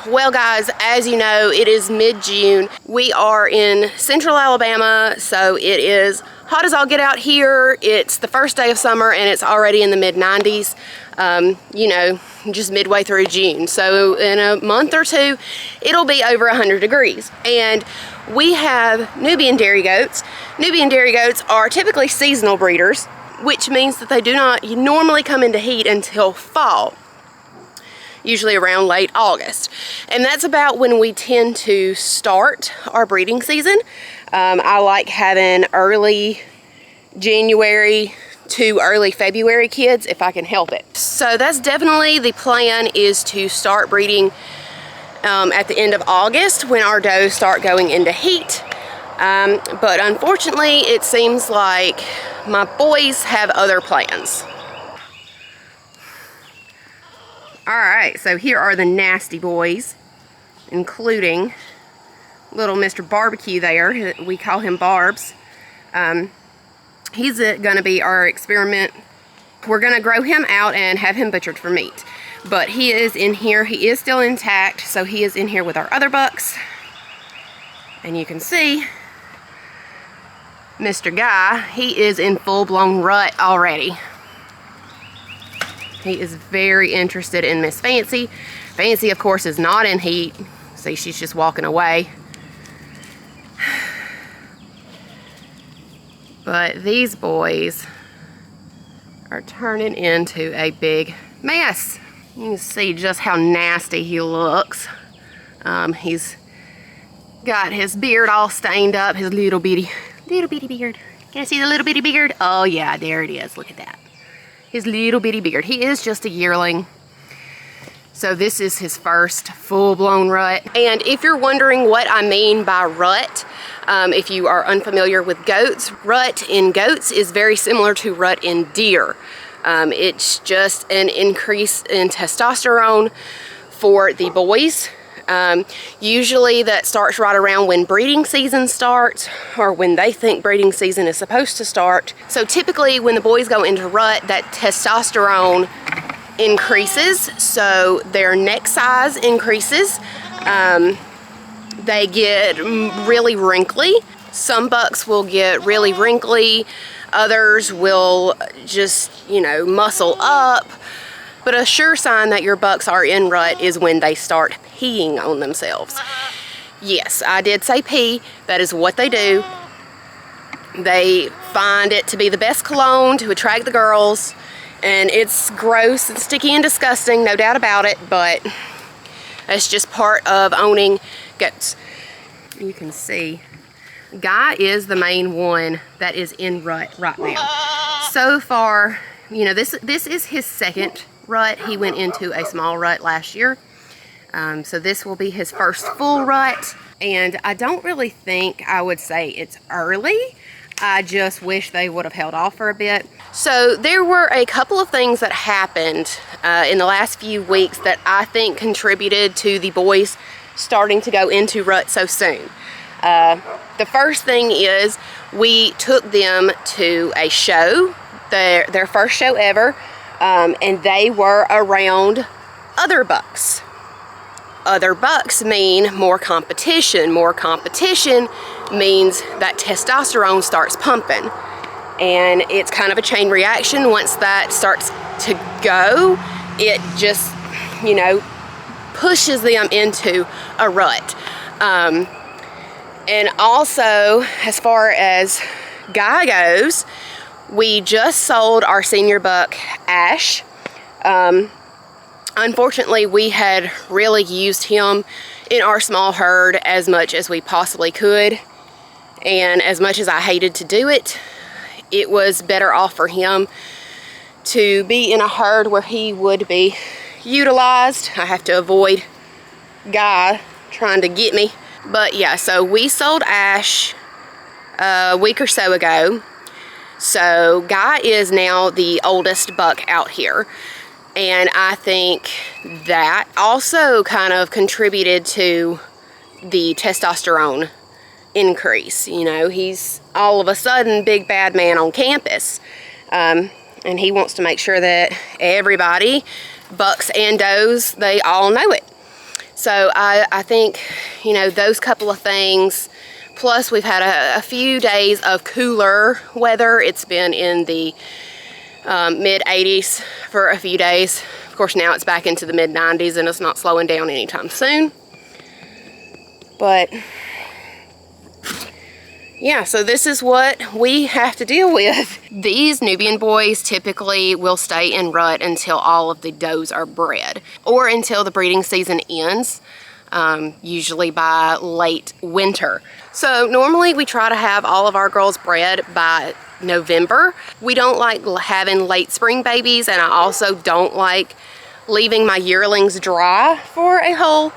Well guys, as you know, it is mid-June. We are in central Alabama, so it is hot as all get out here. It's the first day of summer and it's already in the mid-90s, you know, just midway through June. So in a month or two, it'll be over 100 degrees. And we have Nubian dairy goats. Nubian dairy goats are typically seasonal breeders, which means that they do not normally come into heat until fall, usually around late August. And that's about when we tend to start our breeding season. I like having early January to early February kids if I can help it. So that's definitely the plan, is to start breeding at the end of August when our does start going into heat. But unfortunately, it seems like my boys have other plans. Alright, so here are the nasty boys, including little Mr. Barbecue there. We call him Barbs. He's going to be our experiment. We're going to grow him out and have him butchered for meat. But he is in here. He is still intact, so he is in here with our other bucks. And you can see Mr. Guy, he is in full-blown rut already. He is very interested in Miss Fancy. Fancy, of course, is not in heat. See, she's just walking away. But these boys are turning into a big mess. You can see just how nasty he looks. He's got his beard all stained up, his little bitty beard. Can I see the little bitty beard? Oh yeah, there it is. Look at that. His little bitty beard. He is just a yearling. So this is his first full-blown rut. And if you're wondering what I mean by rut, if you are unfamiliar with goats, rut in goats is very similar to rut in deer. It's just an increase in testosterone for the boys. Usually that starts right around when breeding season starts, or when they think breeding season is supposed to start. So typically when the boys go into rut, that testosterone increases, so their neck size increases. They get really wrinkly. Some bucks will get really wrinkly, others will just, you know, muscle up. But a sure sign that your bucks are in rut is when they start peeing on themselves. Yes, I did say pee. That is what they do. They find it to be the best cologne to attract the girls. And it's gross and sticky and disgusting, no doubt about it. But it's just part of owning goats. You can see Guy is the main one that is in rut right now. So far, you know, this is his second rut. He went into a small rut last year. So this will be his first full rut. And I don't really think I would say it's early. I just wish they would have held off for a bit. So there were a couple of things that happened in the last few weeks that I think contributed to the boys starting to go into rut so soon. The first thing is we took them to a show, their first show ever, and they were around other bucks. Other bucks mean more competition. More competition means that testosterone starts pumping. And it's kind of a chain reaction. Once that starts to go, it just, you know, pushes them into a rut. And also, as far as Guy goes, we just sold our senior buck, Ash. Unfortunately, we had really used him in our small herd as much as we possibly could. And as much as I hated to do it, it was better off for him to be in a herd where he would be utilized. I have to avoid Guy trying to get me. But yeah, so we sold Ash a week or so ago. So Guy is now the oldest buck out here. And I think that also kind of contributed to the testosterone increase. You know, he's all of a sudden big bad man on campus. And he wants to make sure that everybody, bucks and does, they all know it. So I think, you know, those couple of things, plus we've had a few days of cooler weather. It's been in the mid 80s for a few days. Of course, now it's back into the mid 90s and it's not slowing down anytime soon. But yeah, so this is what we have to deal with. These Nubian boys typically will stay in rut until all of the does are bred, or until the breeding season ends, usually by late winter. So normally we try to have all of our girls bred by November. We don't like having late spring babies, and I also don't like leaving my yearlings dry for a whole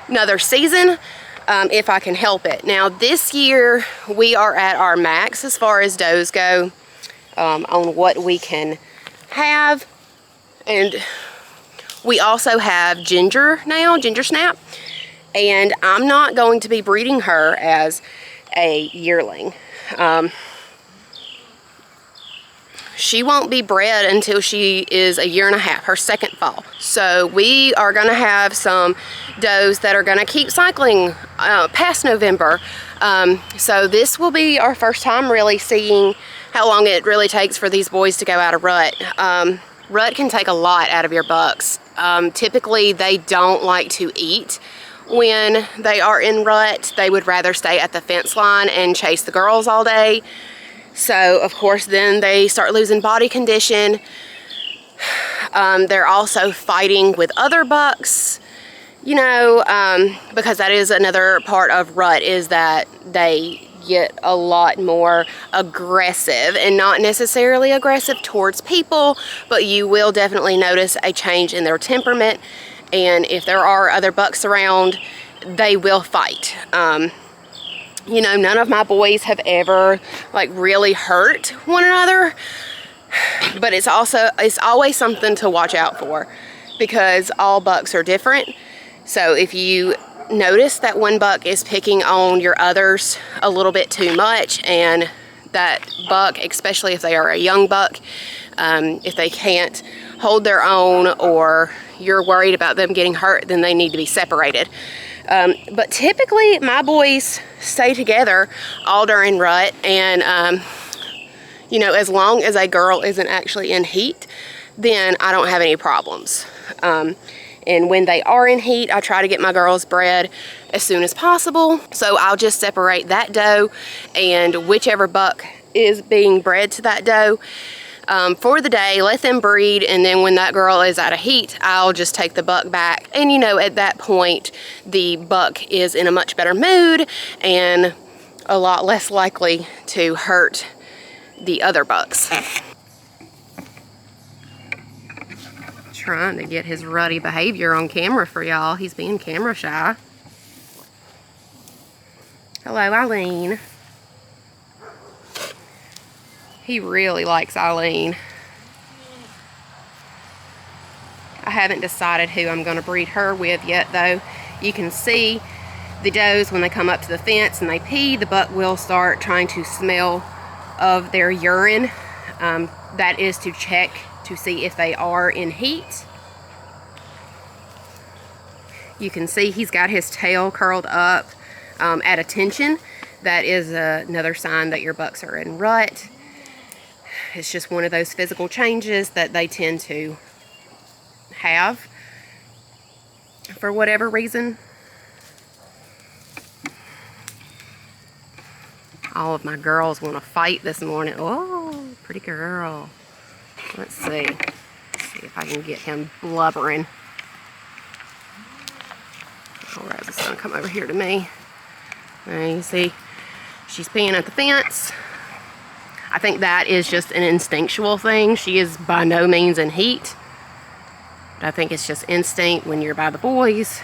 another season. If I can help it. Now this year we are at our max as far as does go on what we can have, and we also have Ginger now, Ginger Snap, and I'm not going to be breeding her as a yearling. She won't be bred until she is a year and a half, her second fall. So we are gonna have some does that are gonna keep cycling past November. So this will be our first time really seeing how long it really takes for these boys to go out of rut. Rut can take a lot out of your bucks. Typically they don't like to eat when they are in rut. They would rather stay at the fence line and chase the girls all day. So of course then they start losing body condition. They're also fighting with other bucks, you know, because that is another part of rut, is that they get a lot more aggressive, and not necessarily aggressive towards people, but you will definitely notice a change in their temperament, and if there are other bucks around, they will fight. You know, none of my boys have ever like really hurt one another, but it's always something to watch out for, because all bucks are different. So if you notice that one buck is picking on your others a little bit too much, and that buck, especially if they are a young buck, if they can't hold their own, or you're worried about them getting hurt, then they need to be separated. But typically my boys stay together all during rut, and you know, as long as a girl isn't actually in heat, then I don't have any problems. And when they are in heat, I try to get my girls bred as soon as possible. So I'll just separate that doe and whichever buck is being bred to that doe for the day, let them breed, and then when that girl is out of heat, I'll just take the buck back. And you know, at that point, the buck is in a much better mood and a lot less likely to hurt the other bucks. Trying to get his ruddy behavior on camera for y'all. He's being camera shy. Hello, Eileen. He really likes Eileen. I haven't decided who I'm going to breed her with yet, though. You can see the does when they come up to the fence and they pee, the buck will start trying to smell of their urine. That is to check to see if they are in heat. You can see he's got his tail curled up at attention. That is another sign that your bucks are in rut. It's just one of those physical changes that they tend to have for whatever reason. All of my girls want to fight this morning. Oh, pretty girl. Let's see. See if I can get him blubbering. All right, Rosa's gonna come over here to me. Now you see, she's peeing at the fence. I think that is just an instinctual thing. She is by no means in heat. But I think it's just instinct. When you're by the boys,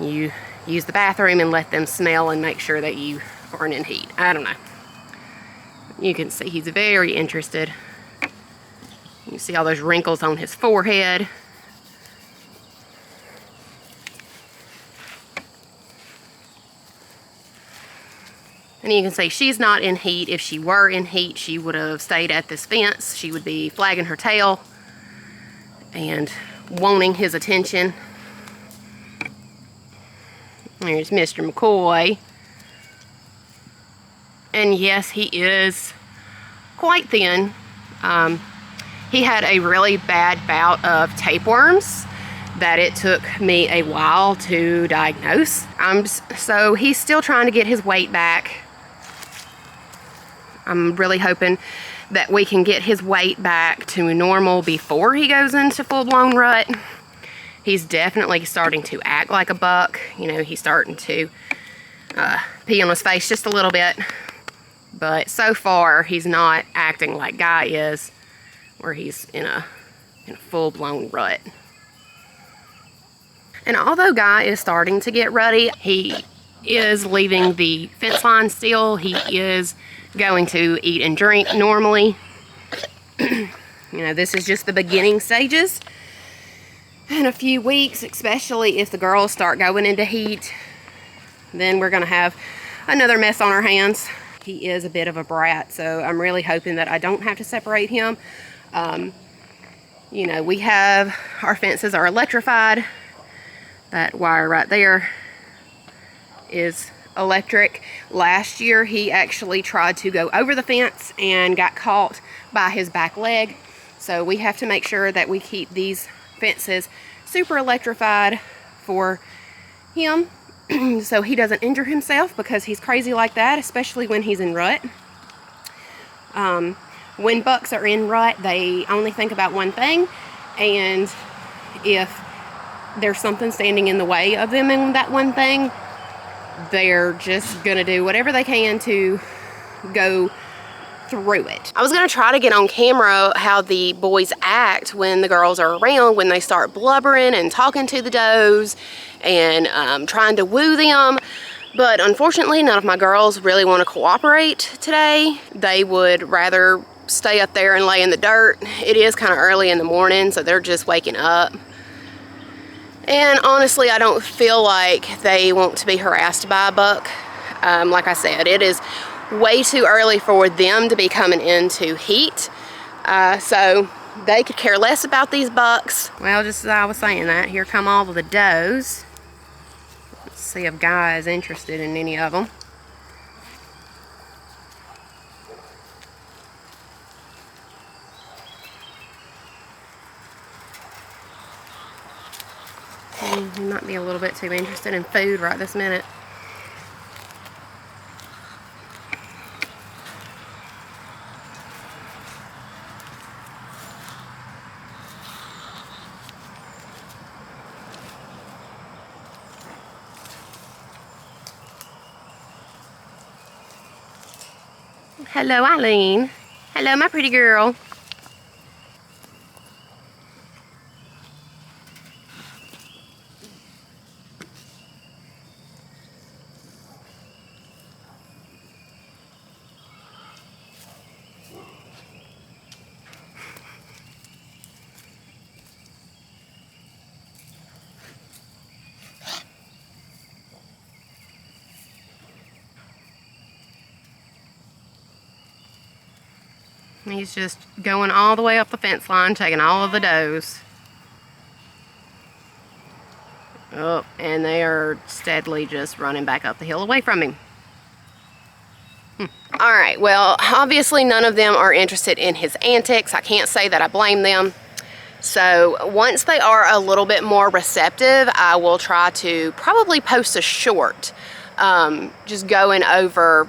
you use the bathroom and let them smell and make sure that you aren't in heat. I don't know. You can see he's very interested. You see all those wrinkles on his forehead. And you can see she's not in heat. If she were in heat, she would have stayed at this fence. She would be flagging her tail and wanting his attention. There's Mr. McCoy. And yes, he is quite thin. He had a really bad bout of tapeworms that it took me a while to diagnose. So he's still trying to get his weight back. I'm really hoping that we can get his weight back to normal before he goes into full-blown rut. He's definitely starting to act like a buck. You know, he's starting to pee on his face just a little bit. But so far, he's not acting like Guy is, where he's in a full-blown rut. And although Guy is starting to get ruddy, he is leaving the fence line still. He is going to eat and drink normally. You know, this is just the beginning stages. In a few weeks, especially if the girls start going into heat, then we're going to have another mess on our hands. He is a bit of a brat, so I'm really hoping that I don't have to separate him. You know, we have, our fences are electrified. That wire right there is electric. Last year, he actually tried to go over the fence and got caught by his back leg. So we have to make sure that we keep these fences super electrified for him so he doesn't injure himself, because he's crazy like that, especially when he's in rut. When bucks are in rut, they only think about one thing, and if there's something standing in the way of them in that one thing, they're just gonna do whatever they can to go through it. I was gonna try to get on camera how the boys act when the girls are around, when they start blubbering and talking to the does and trying to woo them, but unfortunately none of my girls really want to cooperate today. They would rather stay up there and lay in the dirt. It is kind of early in the morning, so they're just waking up. And honestly, I don't feel like they want to be harassed by a buck. Like I said, it is way too early for them to be coming into heat. So they could care less about these bucks. Well, just as I was saying that, here come all of the does. Let's see if Guy is interested in any of them. He might be a little bit too interested in food right this minute. Hello, Eileen. Hello, my pretty girl. He's just going all the way up the fence line, taking all of the does. Oh, and they are steadily just running back up the hill away from him. All right, well, obviously none of them are interested in his antics. I can't say that I blame them. So once they are a little bit more receptive, I will try to probably post a short, just going over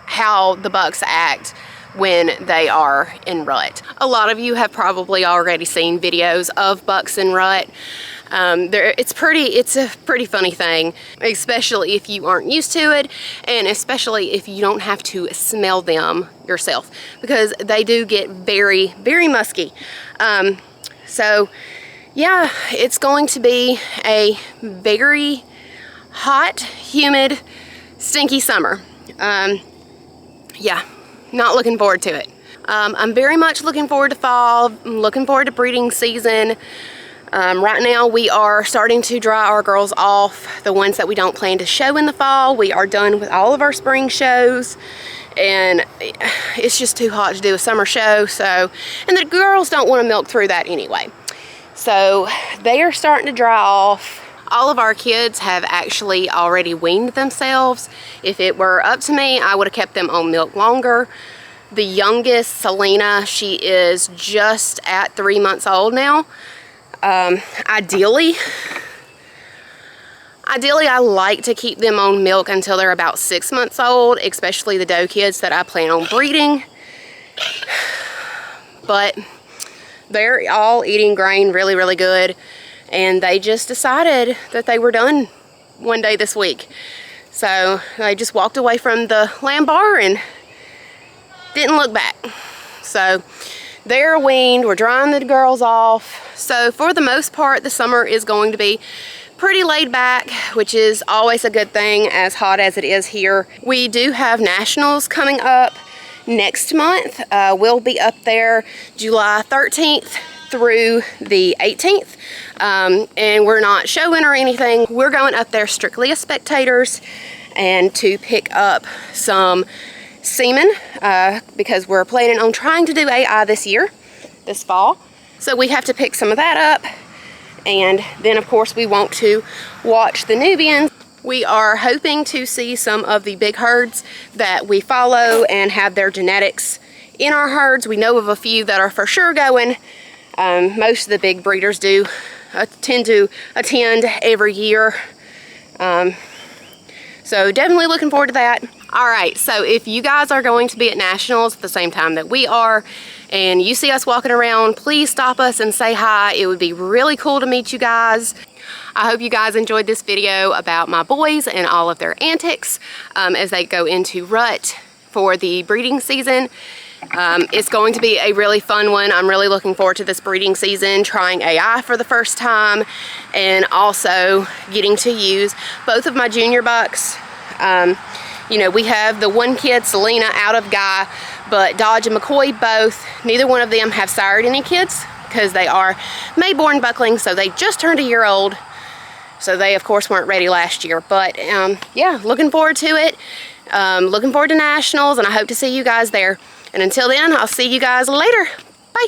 how the bucks act when they are in rut. A lot of you have probably already seen videos of bucks in rut. It's a pretty funny thing, especially if you aren't used to it, and especially if you don't have to smell them yourself, because they do get very, very musky. So yeah, it's going to be a very hot, humid, stinky summer. Yeah, not looking forward to it. I'm very much looking forward to fall. I'm looking forward to breeding season. Right now we are starting to dry our girls off, the ones that we don't plan to show in the fall. We are done with all of our spring shows, and it's just too hot to do a summer show. So, and the girls don't want to milk through that anyway. So they are starting to dry off. All of our kids have actually already weaned themselves. If it were up to me, I would have kept them on milk longer. The youngest, Selena, she is just at 3 months old now. Ideally, I like to keep them on milk until they're about 6 months old, especially the doe kids that I plan on breeding. But they're all eating grain really, really good. And they just decided that they were done one day this week. So they just walked away from the lamb bar and didn't look back. So they're weaned. We're drying the girls off. So for the most part, the summer is going to be pretty laid back, which is always a good thing, as hot as it is here. We do have nationals coming up next month. We'll be up there July 13th through the 18th. And we're not showing or anything. We're going up there strictly as spectators and to pick up some semen because we're planning on trying to do AI this fall. So we have to pick some of that up. And then of course we want to watch the Nubians. We are hoping to see some of the big herds that we follow and have their genetics in our herds. We know of a few that are for sure going. Most of the big breeders do tend to attend every year. So definitely looking forward to that. All right, so if you guys are going to be at Nationals at the same time that we are, and you see us walking around, please stop us and say hi. It would be really cool to meet you guys. I hope you guys enjoyed this video about my boys and all of their antics as they go into rut for the breeding season. It's going to be a really fun one. I'm really looking forward to this breeding season, trying AI for the first time, and also getting to use both of my junior bucks. You know, we have the one kid, Selena, out of Guy, but Dodge and McCoy both, neither one of them have sired any kids because they are May-born bucklings, so they just turned a year old. So they, of course, weren't ready last year. But, yeah, looking forward to it. Looking forward to Nationals, and I hope to see you guys there. And until then, I'll see you guys later. Bye.